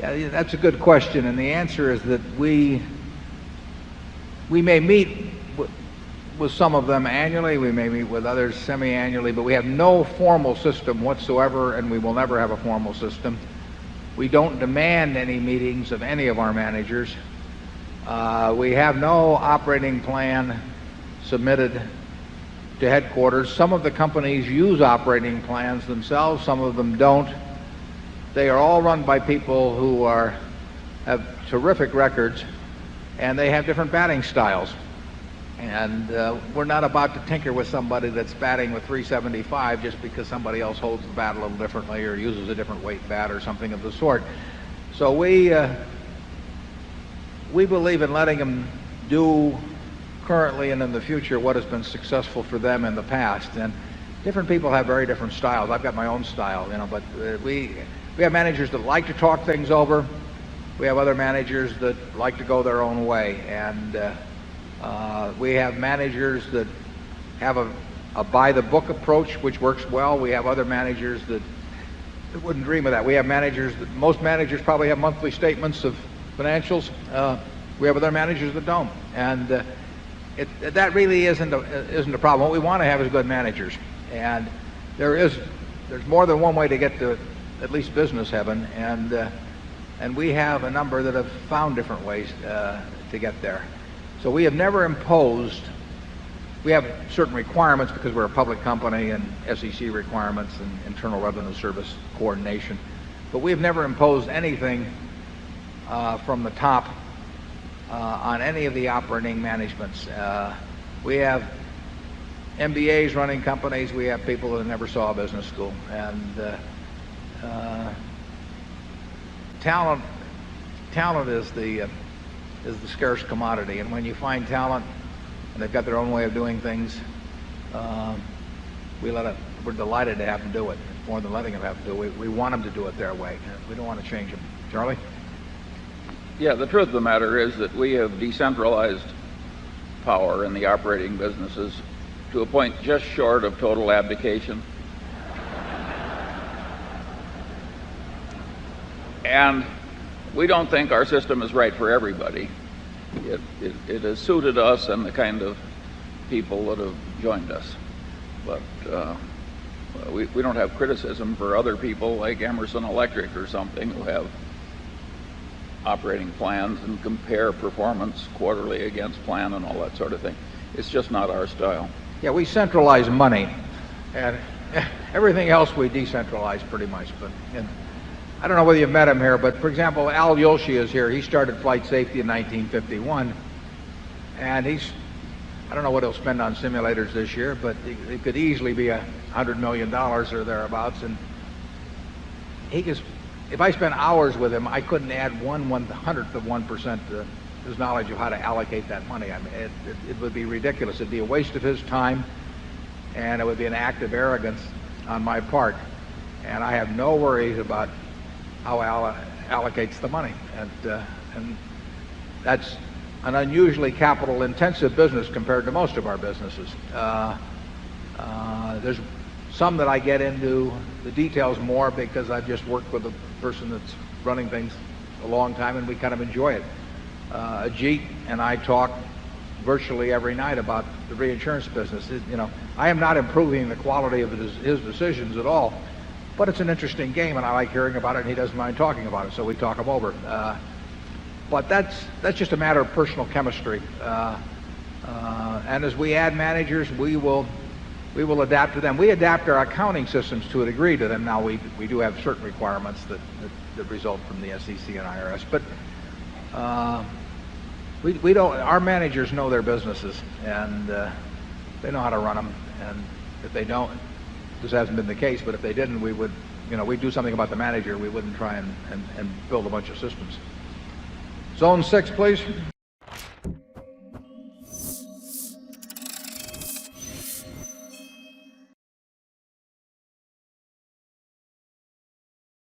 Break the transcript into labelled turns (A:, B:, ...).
A: Yeah, that's a good question, and the answer is that we may meet with some of them annually, we may meet with others semi-annually, but we have no formal system whatsoever, and we will never have a formal system. We don't demand any meetings of any of our managers. We have no operating plan submitted to headquarters. Some of the companies use operating plans themselves, some of them don't. They are all run by people who have terrific records, and they have different batting styles. And we're not about to tinker with somebody that's batting with 375 just because somebody else holds the bat a little differently or uses a different weight bat or something of the sort. So we believe in letting them do currently and in the future what has been successful for them in the past. And different people have very different styles. I've got my own style, but we have managers that like to talk things over. We have other managers that like to go their own way. And we have managers that have a by-the-book approach, which works well. We have other managers that wouldn't dream of that. We have managers that, most managers probably have monthly statements of financials. We have other managers that don't. And that really isn't a problem. What we want to have is good managers. And there's more than one way to get to at least business heaven. And we have a number that have found different ways to get there. So we have never imposed. We have certain requirements because we're a public company, and SEC requirements and Internal Revenue Service coordination. But we have never imposed anything from the top on any of the operating managements. We have MBAs running companies. We have people that never saw a business school. And talent is the scarce commodity. And when you find talent and they've got their own way of doing things, we're delighted to have them do it. More than letting them have them do it. We want them to do it their way. We don't want to change them. Charlie?
B: Yeah, the truth of the matter is that we have decentralized power in the operating businesses to a point just short of total abdication. And we don't think our system is right for everybody. It has suited us and the kind of people that have joined us. But we don't have criticism for other people like Emerson Electric or something who have operating plans and compare performance quarterly against plan and all that sort of thing. It's just not our style.
A: Yeah, we centralize money, and everything else we decentralize pretty much. But I don't know whether you've met him here, but for example, Al Yolshi is here. He started flight safety in 1951, and I don't know what he'll spend on simulators this year, but it could easily be $100 million or thereabouts. And if I spent hours with him, I couldn't add 1/100th of 1% to his knowledge of how to allocate that money. I mean, it would be ridiculous. It'd be a waste of his time, and it would be an act of arrogance on my part. And I have no worries about how Al allocates the money. And that's an unusually capital-intensive business compared to most of our businesses. There's some that I get into the details more because I've just worked with a person that's running things a long time, and we kind of enjoy it. Ajit and I talk virtually every night about the reinsurance business. I am not improving the quality of his decisions at all, but it's an interesting game, and I like hearing about it, and he doesn't mind talking about it, so we talk them over. But that's just a matter of personal chemistry. And as we add managers, we will adapt to them. We adapt our accounting systems to a degree to them. Now we do have certain requirements that result from the SEC and IRS, but we don't. Our managers know their businesses, and they know how to run them. And if they don't, this hasn't been the case, but if they didn't, we would, we'd do something about the manager. We wouldn't try and build a bunch of systems. Zone 6, please.